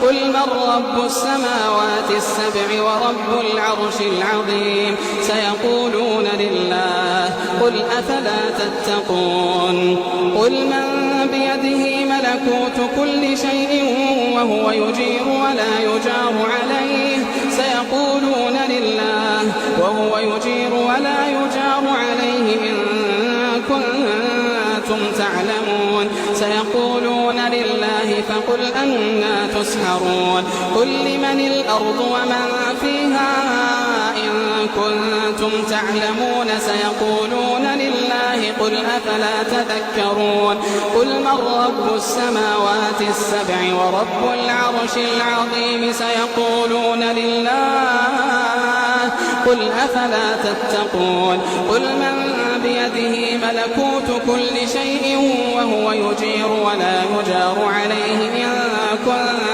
قل من رب السماوات السبع ورب العرش العظيم سيقولون لله قل أفلا تتقون قل من بيده ملكوت كل شيء وهو يجير ولا يجار عليه سيقولون لله وهو يجير ولا يجار عليه إن كنتم تعلمون سيقولون لله فقل أنى تسحرون قل لمن الأرض ومن فيها إن كنتم تعلمون سيقولون لله قل أفلا تذكرون قل من رب السماوات السبع ورب العرش العظيم سيقولون لله قل أفلا تتقون قل من بيده ملكوت كل شيء وهو يجير ولا يجار عليه إن كنتم